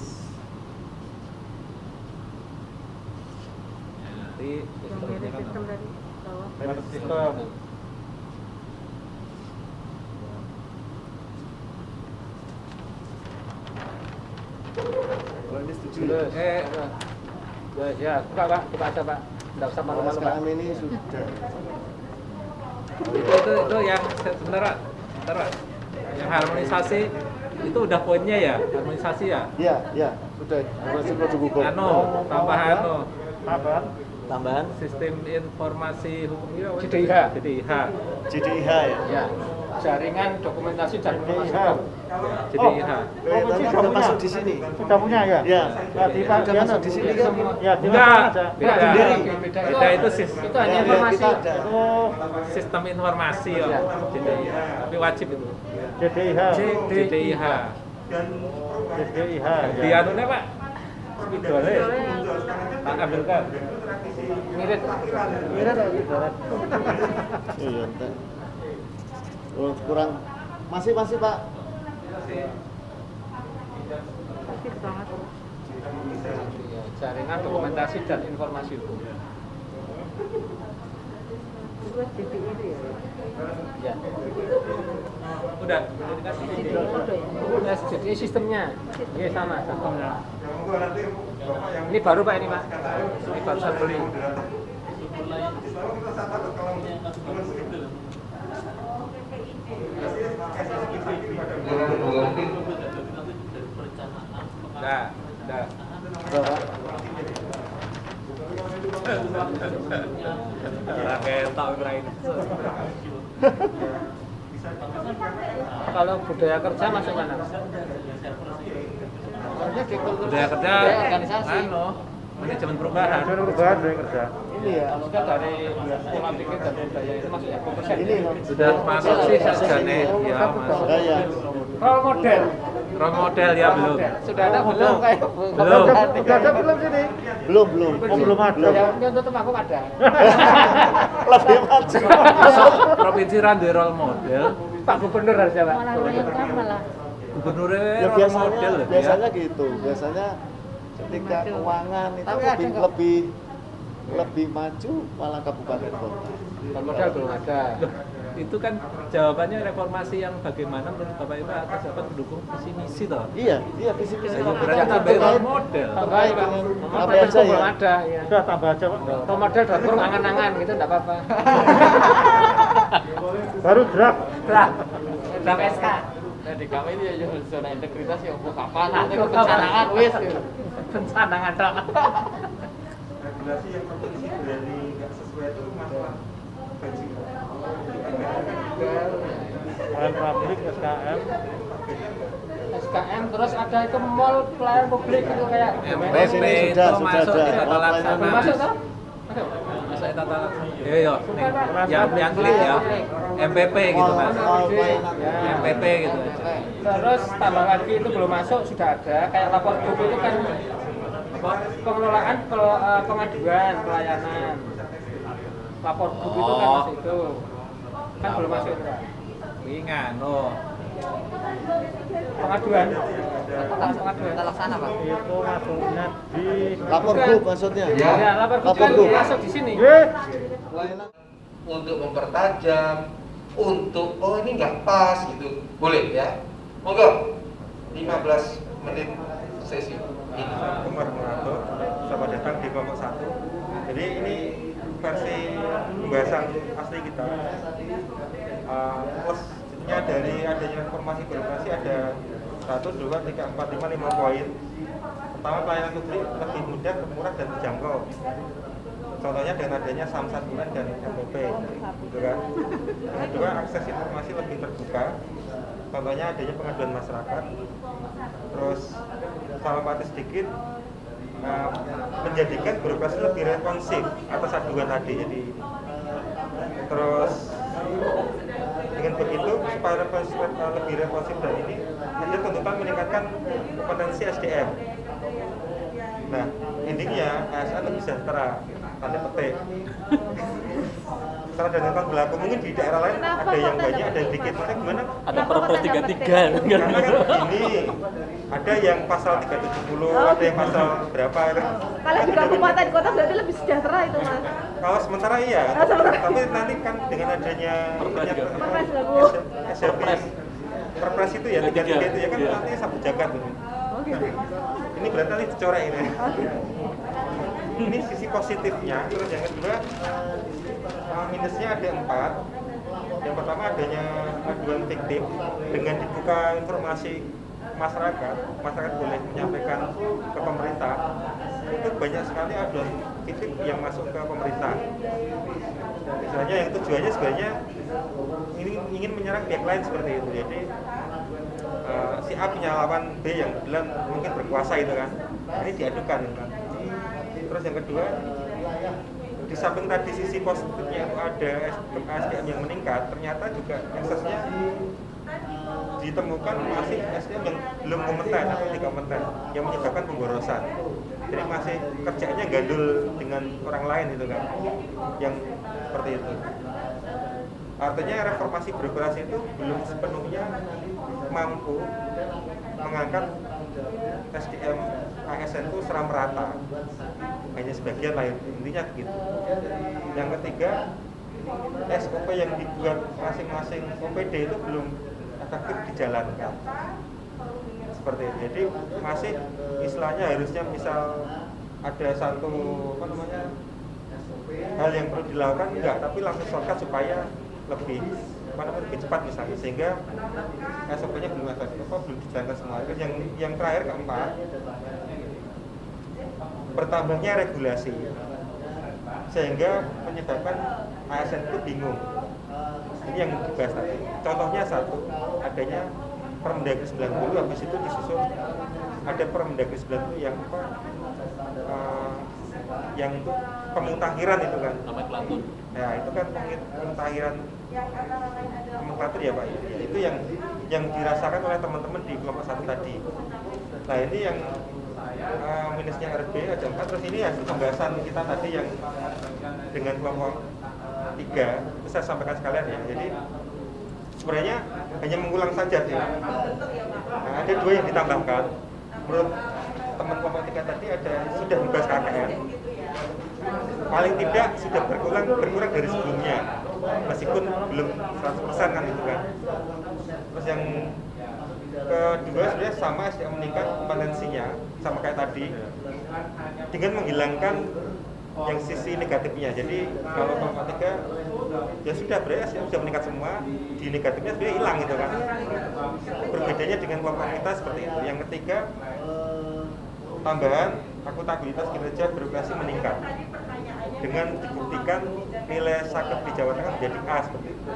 nanti sistemnya kan Sistem dari bawah. Sistem. Kalau ini setuju. Ya, Pak, kita aja Pak. Nggak usah malu-malu Pak. SKM ini sudah. itu yang sebentar Pak. Yang harmonisasi itu udah poinnya ya, harmonisasi ya. Iya, sudah. Harmonisasi produk hukum. Tambahan Tambahan sistem informasi hukum JDIH. JDIH ya. Ya. Jaringan dokumentasi dan informasi JDIH. hukum. JDIH. Tapi sudah masuk di sini. Sudah punya ya? Ya. Di Pak Sudah masuk di sini kan. Ya, di Enggak, aja. beda itu Itu hanya informasi. Kita ada. Oh, sistem informasi ya. JDIH. Tapi wajib itu. JDIH. JDIH. JDIH. Di anunya Pak. Spidole. Tak ambilkan. Mirip. Iya, entek. Oh, kurang masih Pak. Ya, jaringan dokumentasi dan informasi hukum. Itu DPI itu ya. Ya. Udah. Jadi sistemnya, iya sama sistemnya. Ini baru Pak ini Pak. Ini baru saya beli. Udah. Kayak tak Ukraina. Kalau budaya kerja masuk mana? Budaya kerja, organisasi. Manajemen perubahan. Perubahan dari kerja. Ini ya. Kalau enggak dari pola pikir dan budaya itu masuknya persen. Ini Sudah masuk sih sajane, ya masuk. ya. Role model. Role model ya belum. Sudah ada belum kayak Belum. Sudah ada belum sini? Belum. Oh, belum ada. Ya, untuk Temanggung ada. Lebih maju. Provinsi Randu role model. Pak Gubernur harusnya Pak. Malah menyiapkan malah. Gubernurnya Ya role model loh, biasanya ya. gitu. Biasanya ketika keuangan itu Tapi ada kok. lebih maju malah kabupaten kota. Role model belum ada. Itu kan jawabannya reformasi yang bagaimana menurut Bapak Ibu atas dapat mendukung visi misi toh. Iya, visi misi. Ya, berarti tambahin role model. Terkait dengan Nomor apa telepon aja belum ya. ada ya. Sudah tambah aja Pak. Role model dapur angan-angan gitu enggak apa-apa. Baru draft. Draft SK. Nah, di kami ini ya zona integritas ya buka kapan nanti pencanangan wis Pencanangan tok. Regulasi yang kompetisi berani nggak sesuai itu masalah gaji. Pelayan publik SKM. SKM terus ada itu mall pelayanan publik itu kayak MPP ini itu sudah masuk ada. di tata laksana. masuk toh? Masuk di tata laksana. Iya, yang klik ya. MPP gitu Mas. MPP gitu aja. Terus tambah lagi itu belum masuk sudah ada kayak lapor buku itu kan pengelolaan pengaduan pelayanan. Lapor buku itu kan masuk itu. Kan belum masuk itu. Pak. Ingat loh. Pengaduan. tata laksana Pak. Itu masuknya di Lapor grup maksudnya. Ya, lapor buku kan grup. masuk di sini. Untuk mempertajam, untuk ini nggak pas gitu, boleh ya. Monggo 15 menit sesi ini. Umar mengatur, selamat datang di kelompok 1. Jadi ini versi pembahasan asli kita. Plus tentunya dari adanya informasi birokrasi ada 1, 2, 3, 4, 5, 5 poin. Pertama, pelayanan publik lebih mudah, murah dan terjangkau. Contohnya dengan adanya SAM Satuan dan MPP, gitu kan. Yang kedua, akses informasi lebih terbuka. Contohnya adanya pengaduan masyarakat. Terus sama sedikit menjadikan birokrasi lebih responsif atas aduan tadi. Jadi terus dengan begitu supaya lebih responsif dan ini ada tuntutan meningkatkan kompetensi SDM. Nah, endingnya ASN lebih sejahtera, tanda petik. Secara dan kan berlaku mungkin di daerah lain ada yang banyak, ada yang dikit. Mana gimana? Ada Perpres 33 Karena kan begini, ada yang pasal 370, ada yang pasal berapa itu. Kalau di kabupaten kota berarti lebih sejahtera itu mas. Kalau sementara iya, tapi nanti kan dengan adanya Perpres SLB, Perpres itu ya 33 itu ya kan nanti sapu jagat gitu. Ini berarti nanti dicorek ini. Ini sisi positifnya. Terus yang kedua minusnya ada 4. Yang pertama adanya aduan fiktif. Dengan dibuka informasi masyarakat boleh menyampaikan ke pemerintah. Itu banyak sekali aduan fiktif yang masuk ke pemerintah. Misalnya yang tujuannya sebenarnya ini ingin menyerang pihak lain seperti itu. Jadi si A punya lawan B yang bilang mungkin berkuasa itu kan, ini diadukan gitu kan. Terus yang kedua, di samping tadi sisi positifnya itu ada SDM yang meningkat, ternyata juga aksesnya ditemukan masih SDM yang belum kompeten atau tidak kompeten, yang menyebabkan pemborosan. Jadi masih kerjanya gandul dengan orang lain itu kan, yang seperti itu. Artinya reformasi birokrasi itu belum sepenuhnya mampu mengangkat SDM ASN itu secara merata, hanya sebagian lain, intinya begitu. Yang ketiga, SOP yang dibuat masing-masing OPD itu belum efektif dijalankan, seperti itu. Jadi masih istilahnya harusnya misal ada satu hal yang perlu dilakukan enggak, tapi langsung shortcut supaya lebih cepat misalnya, sehingga SOP-nya belum efektif, belum dijalankan semua. Yang terakhir keempat, bertambahnya regulasi sehingga menyebabkan ASN itu bingung. Ini yang dibahas tadi. Contohnya satu, adanya Permendagri 90, habis itu disusul ada Permendagri 90 yang yang itu pemutakhiran itu kan. Nomenklatur. Ya, itu kan pemutakhiran nomenklatur ya Pak. Ya, itu yang dirasakan oleh teman-teman di kelompok 1 tadi. Nah, ini yang minusnya RB ada 4, terus ini hasil pembahasan kita tadi yang dengan kelompok 3, itu saya sampaikan sekalian ya. Jadi sebenarnya hanya mengulang saja sih. Nah, ada 2 yang ditambahkan. Menurut teman kelompok 3 tadi sudah membahas KKN. Paling tidak sudah berkurang dari sebelumnya, meskipun belum 100% kan itu kan. Terus yang kedua sebenarnya sama SDM meningkat kompetensinya sama kayak tadi, dengan menghilangkan yang sisi negatifnya. Jadi kalau kelompok 3 ya sudah berarti SDM sudah meningkat semua, di negatifnya sebenarnya hilang gitu kan. Berbedanya dengan kelompok kita seperti itu. Yang ketiga, tambahan akuntabilitas kinerja birokrasi meningkat dengan dibuktikan nilai sakit di Jawa Tengah menjadi A seperti itu.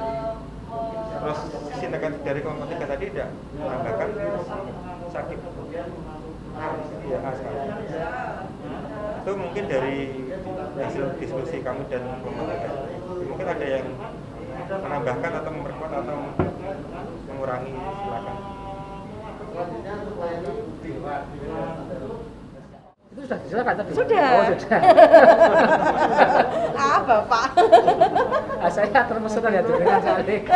Terus sisi negatif dari kelompok 3 tadi tidak menambahkan sakit ya A sekali. Itu mungkin dari hasil diskusi kami dan kelompok 3. Mungkin ada yang menambahkan atau memperkuat atau mengurangi, silakan. Itu sudah dijelaskan tadi? Sudah. Oh, sudah. Bapak. Saya terpesona ya dengan soal ini.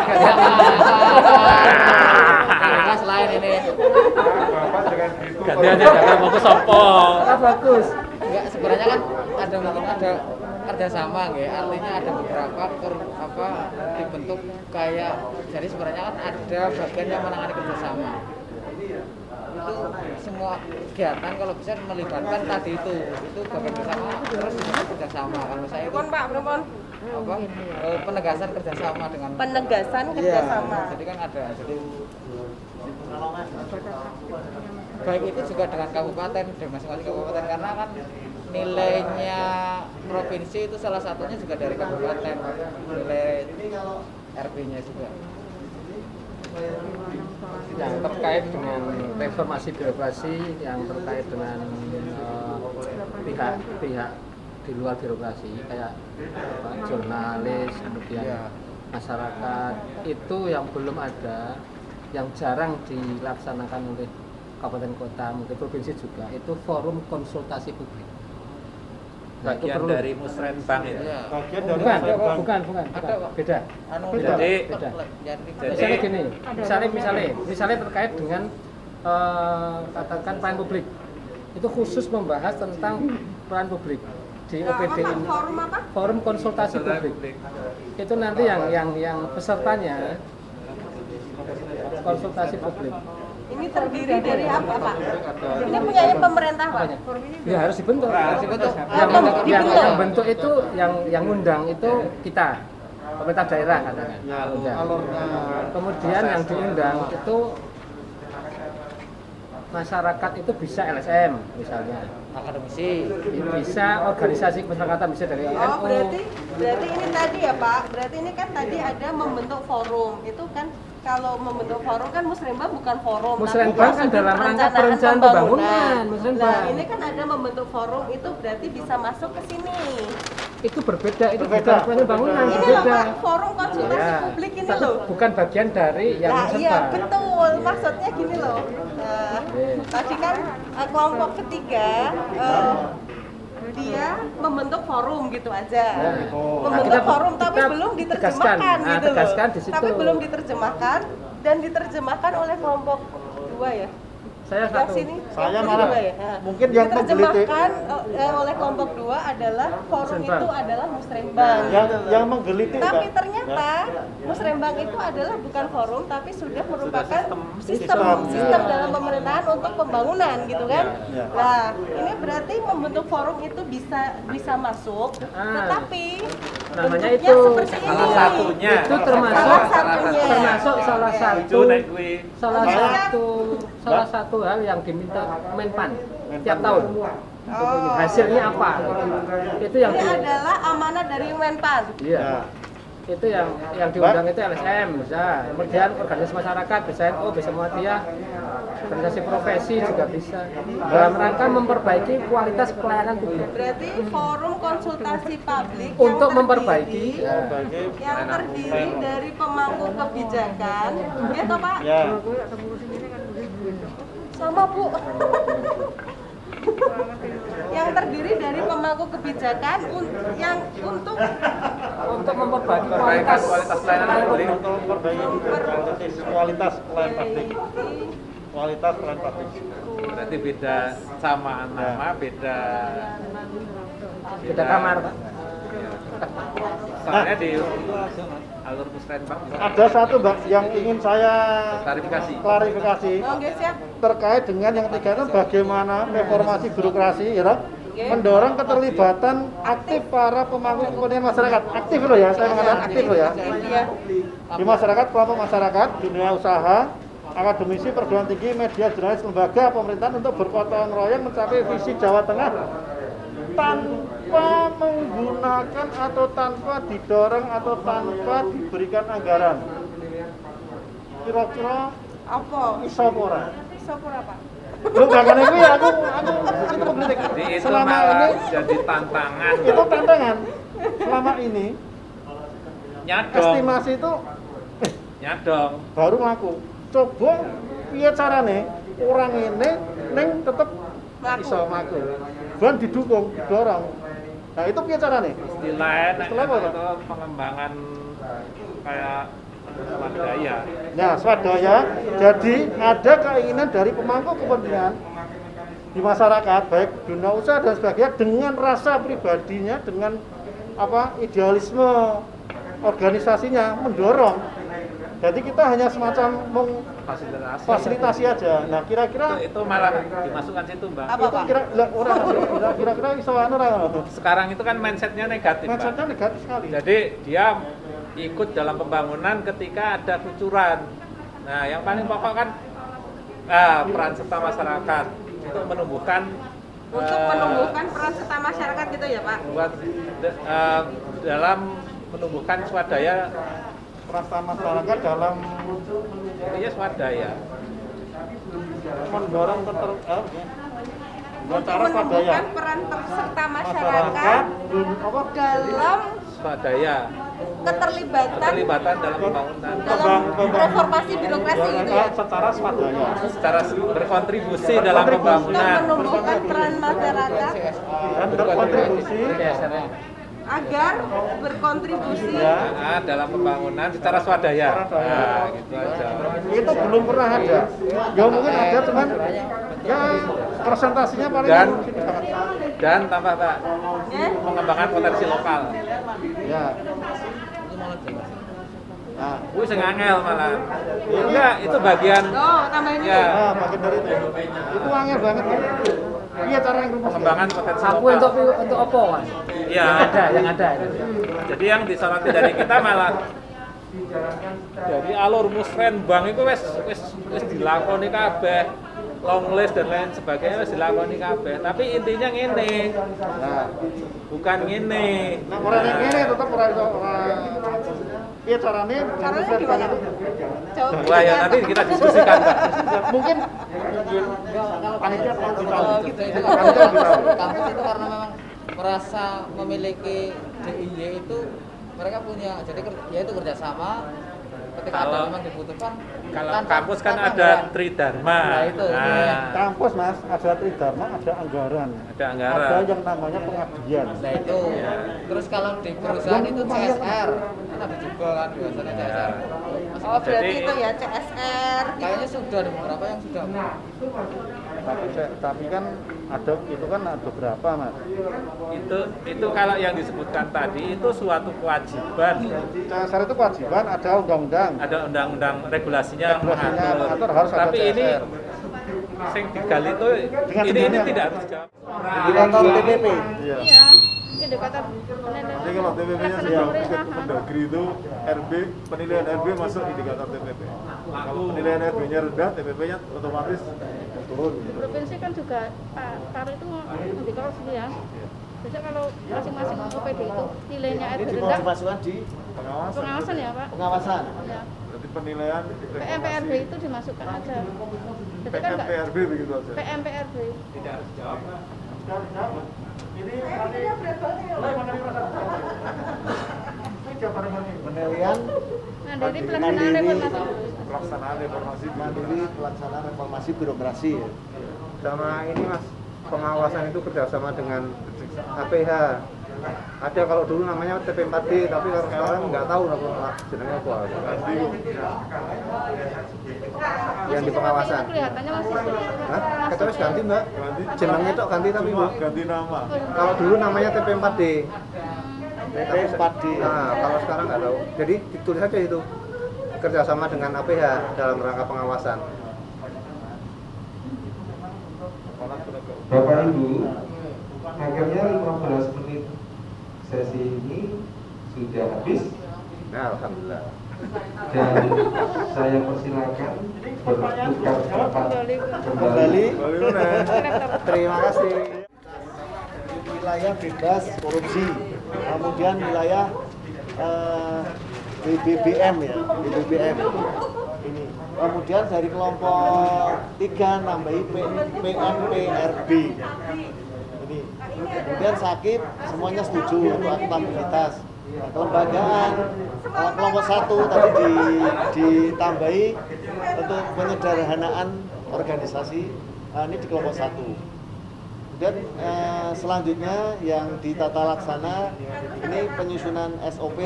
Mas lain ini. Bapak dengan itu. Gantian jangan fokus sopo. Bagus. Enggak, sebenarnya kan mungkin ada kerjasama nggih. Artinya ada beberapa dibentuk kayak, jadi sebenarnya kan ada bagian yang menangani kerjasama. Itu semua kegiatan kalau bisa melibatkan tadi itu bagian bersama, terus kerjasama. Kalau saya itu Pak, penegasan kerjasama dengan penegasan kerjasama. Jadi kan ada, jadi baik itu juga dengan kabupaten, dengan masing-masing kabupaten, karena kan nilainya provinsi itu salah satunya juga dari kabupaten, nilai RP-nya juga. Yang terkait dengan reformasi birokrasi, yang terkait dengan pihak di luar birokrasi kayak jurnalis, kemudian masyarakat, itu yang belum ada, yang jarang dilaksanakan oleh kabupaten kota, mungkin provinsi juga, itu forum konsultasi publik. Nah, itu Bagian perlu. dari Musrenbang itu. Bagian dari Bukan, beda. Beda. Beda. Misalnya gini, misalnya terkait dengan katakan pelayanan publik, itu khusus membahas tentang pelayanan publik di OPD ini. Forum apa? Forum konsultasi publik. Itu nanti yang pesertanya konsultasi publik. Ini terdiri dari apa, Pak? Ini punyanya pemerintah, Pak? Ya harus dibentuk. Yang bentuk itu yang undang itu kita, pemerintah daerah katakan. Kemudian yang diundang itu masyarakat itu bisa LSM misalnya, akademisi, bisa organisasi kemasyarakatan, bisa dari NU. Oh, berarti ini tadi ya, Pak. Berarti ini kan tadi ada membentuk forum. Itu kan kalau membentuk forum kan Musrenbang bukan forum, Musrenbang kan dalam rangka perencanaan pembangunan. Nah, ini kan ada membentuk forum, itu berarti bisa masuk ke sini. Itu berbeda, itu bukan pembangunan, Ini berbeda. loh, Pak, forum konsultasi publik ini Tapi loh. bukan bagian dari yang Nah, iya Musrenbang. betul. Maksudnya gini loh. Nah, tadi kan kelompok ketiga dia membentuk forum gitu aja. Membentuk forum tapi belum diterjemahkan gitu loh. Tapi belum diterjemahkan dan diterjemahkan oleh kelompok 2 ya. Saya Sebelah satu. sini. Saya kelompok malah dua ya? Nah, mungkin yang menggelitik diterjemahkan oleh kelompok 2 adalah forum itu adalah Musrenbang. yang menggelitik Tapi Mbak. ternyata Musrenbang itu adalah bukan forum tapi sudah merupakan sistem dalam pemerintahan untuk pembangunan gitu kan. Nah, ini berarti membentuk forum itu bisa masuk, tetapi namanya bentuknya itu seperti ini. Salah satunya. Itu termasuk salah satu hal yang diminta Menpan tiap tahun. Hasilnya apa? Itu yang Ini adalah amanah dari Menpan. Iya. Itu yang diundang itu LSM bisa, kemudian organisasi masyarakat bisa NU, bisa Muhammadiyah, organisasi profesi juga bisa, dalam rangka memperbaiki kualitas pelayanan publik. Berarti forum konsultasi publik Untuk memperbaiki yang terdiri dari pemangku kebijakan, ya toh Pak? Ya. Sama Bu. Yang terdiri dari pemangku kebijakan yang untuk memperbaiki Perbaikan kualitas pelayanan publik. Kualitas pelayanan publik. Kualitas pelayanan publik. Berarti beda sama nama, beda kamar, Pak. Soalnya di alur Musrenbang Ada satu Mbak yang ingin saya klarifikasi terkait dengan yang tiga itu bagaimana reformasi birokrasi ya, mendorong keterlibatan aktif para pemangku kepentingan masyarakat. Aktif loh ya, saya mengatakan aktif loh ya. Di masyarakat, kelompok masyarakat, dunia usaha, akademisi, perguruan tinggi, media, jurnalis, lembaga pemerintahan untuk bergotong royong mencapai visi Jawa Tengah tanpa menggunakan atau tanpa didorong atau tanpa diberikan anggaran. Kira-kira apa? Isopora. Isopora Pak. Lu jangan itu ya, aku itu mengkritik. Jadi itu Selama malah ini jadi tantangan. itu tantangan. Selama ini Nyadong. estimasi itu Nyadong. baru ngaku. Coba piye carane orang ini ning tetep iso ngaku. Dan didukung, didorong. Nah, itu piye carane? Istilah Istilah apa, Pak? itu pengembangan kayak swadaya. Nah, swadaya. Jadi ada keinginan dari pemangku kepentingan di masyarakat, baik dunia usaha dan sebagainya, dengan rasa pribadinya, dengan idealisme organisasinya mendorong. Jadi kita hanya semacam fasilitasi aja. Nah, kira-kira itu malah dimasukkan situ, Mbak. Apa, Pak? Kira-kira iso sekarang itu kan mindsetnya negatif, Pak. Mindsetnya negatif sekali. Jadi dia ikut dalam pembangunan ketika ada kucuran. Nah, yang paling pokok kan peran serta masyarakat untuk menumbuhkan peran serta masyarakat gitu ya Pak. Buat dalam menumbuhkan swadaya, peran serta masyarakat dalam swadaya. Mendorong menumbuhkan peran serta masyarakat dalam swadaya keterlibatan dalam pembangunan, dalam reformasi birokrasi gitu ya. Secara swadaya. secara berkontribusi dalam Untuk pembangunan. menumbuhkan peran masyarakat Dan berkontribusi agar berkontribusi Dalam pembangunan secara swadaya. Nah, gitu aja. Itu belum pernah ada. Ya mungkin ada, cuman ya presentasinya paling Dan tambah Pak, mengembangkan potensi lokal. ya. Nah, sing angel malah. Enggak, itu bagian. tambahin Ya, Bagian dari itu angel banget. Iya cara yang rumus. pengembangan potensi Sapu lokal. untuk apa Mas? Iya. Yang ada. Jadi yang disoroti dari kita malah dari alur musrenbang itu wis dilakoni kabeh, long list dan lain sebagainya wis dilakoni kabeh. Tapi intinya ngene. Nah, Bukan ngene. nah orang yang ini tetap orang iya caranya gimana? Wah ya nanti kita diskusikan Pak. mungkin Kalau panitia gitu, gitu. itu kampus itu karena memang merasa memiliki DIY itu mereka punya, jadi ya itu kerjasama ketika ada memang dibutuhkan. Kalau tanpa- kampus kan tanpa ada anggaran. Tridharma. Nah, itu. kampus Mas ada tridharma, ada anggaran. Ada anggaran. Ada yang namanya pengabdian. Nah itu. Terus kalau di perusahaan itu CSR, kan ada juga kan biasanya CSR. Oh berarti itu ya CSR. Kayaknya sudah ada beberapa yang sudah. Tapi kan ada itu kan ada berapa Mas? Itu kalau yang disebutkan tadi itu suatu kewajiban. CSR itu kewajiban, ada undang-undang. Ada undang-undang regulasinya Regulasinya mengatur. mengatur, harus ada Tapi ini CSR. sing digali itu Dengan ini sendirinya. tidak harus dijawab. Di kantor TPP. Iya. Indikator Nanti kalau TPP-nya sudah Mendagri itu RB, penilaian RB masuk indikator TPP. Kalau penilaian RB-nya rendah, TPP-nya otomatis turun. provinsi kan juga taruh itu indikator sendiri ya. Biasanya kalau masing-masing OPD itu nilainya Ini RB di bawah rendah, dimasukkan di pengawasan ya Pak. pengawasan. Ya. Berarti penilaian PMPRB itu dimasukkan aja. Jadi kan enggak PMPRB begitu aja. PMPRB. Tidak harus dijawab. Penilaian Mandiri pelaksanaan reformasi. Pelaksanaan reformasi mandiri pelaksanaan reformasi birokrasi. Ya. Sama ini Mas, pengawasan itu kerjasama dengan APH. Ada kalau dulu namanya TP4D, tapi kalau sekarang nggak tahu nama jenengnya apa. Yang di pengawasan. Kelihatannya masih Hah? Kita wis ganti Mbak. Jenengnya itu ganti tapi Bu. ganti nama. Kalau dulu namanya TP4D. TP4D. Nah, kalau sekarang nggak tahu. Jadi ditulis aja itu kerjasama dengan APH dalam rangka pengawasan. Bapak Ibu, akhirnya 15 menit sesi ini sudah habis. Nah, alhamdulillah. Dan saya persilakan bertukar tempat Kembali. Terima kasih. Wilayah bebas korupsi. Kemudian wilayah BBM ya, BBM. Ini. Kemudian dari kelompok 3 nambahi PMPRB. Ini. Kemudian Sakip semuanya setuju untuk akuntabilitas. Nah, kelembagaan kelompok 1 tadi ditambahi untuk penyederhanaan organisasi. Nah, ini di kelompok 1. Kemudian selanjutnya yang di tata laksana ini penyusunan SOP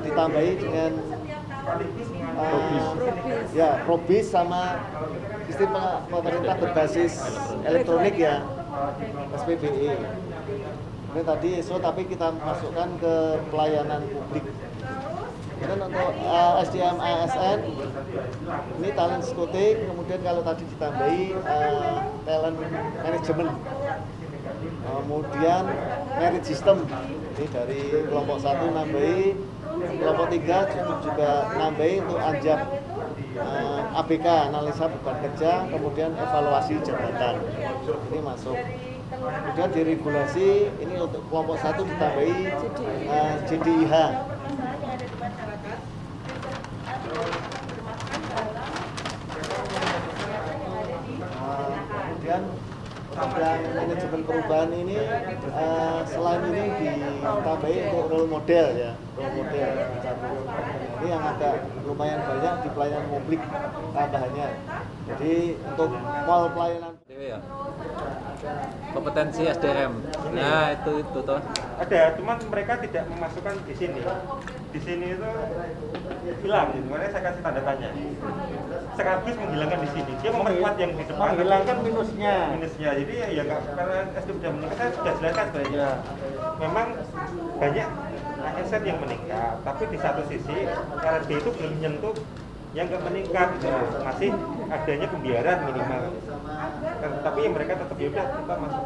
ditambahi dengan Probis sama sistem pemerintah berbasis elektronik ya, SPBE. Ini tadi ISO tapi kita masukkan ke pelayanan publik. Kemudian untuk SDM ASN ini talent scouting, kemudian kalau tadi ditambahi talent management, kemudian merit system ini dari kelompok 1 nambahi, kelompok 3 juga nambahi untuk anjab ABK, analisa beban kerja, kemudian evaluasi jabatan ini masuk. Kemudian di regulasi ini untuk kelompok 1 ditambahi JDIH. Kemudian yang manajemen perubahan ini selain ini ditambahi untuk role model ya, role model satu. Ini yang agak lumayan banyak di pelayanan publik tambahannya. Jadi untuk mall pelayanan ya. Kompetensi SDM. Nah, itu toh. Ada, cuman mereka tidak memasukkan di sini. Di sini itu hilang, gitu. Makanya saya kasih tanda tanya. Sekaligus menghilangkan di sini. Dia memperkuat yang di depan. Menghilangkan minusnya. Minusnya. Jadi ya nggak, karena SDM sudah meningkat, saya sudah jelaskan sebenarnya. Memang banyak ASN yang meningkat, tapi di satu sisi RSD itu belum menyentuh yang nggak meningkat, gitu. Masih adanya pembiaran minimal. Tapi yang mereka tetap yaudah kita masuk.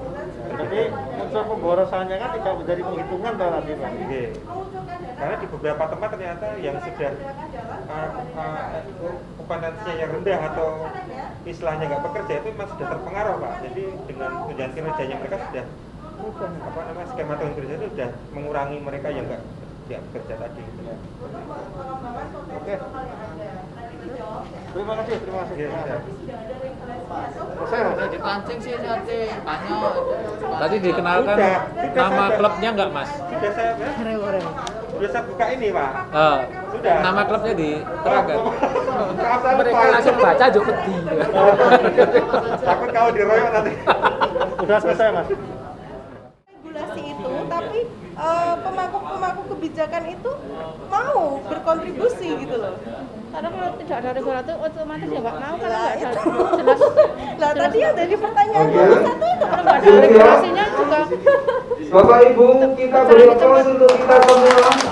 Jadi unsur pemborosannya kan tidak menjadi penghitungan toh nanti Pak. Karena di beberapa tempat ternyata yang sudah kompetensinya yang rendah atau istilahnya nggak bekerja itu memang sudah terpengaruh Pak. Jadi dengan tunjangan kinerjanya mereka sudah skema tunjangan kinerja itu sudah mengurangi mereka yang nggak bekerja tadi. Gitu. Oke. Terima kasih. Saya dipancing sih nanti tanya. Tadi dikenalkan nama klubnya nggak Mas? Sudah saya sudah saya buka ini Pak. Sudah. Nama klubnya diterangkan. Mereka langsung baca juga pedih. Takut kau diroyok nanti. Sudah selesai Mas. Regulasi itu, tapi pemangku kebijakan itu mau berkontribusi gitu loh. Karena kalau tidak ada regulator otomatis ya nggak mau karena nggak ada jelas. Lah tadi yang jadi pertanyaan satu itu kalau nggak ada regulasinya juga. Bapak Ibu, kita beri aplaus untuk kita semua.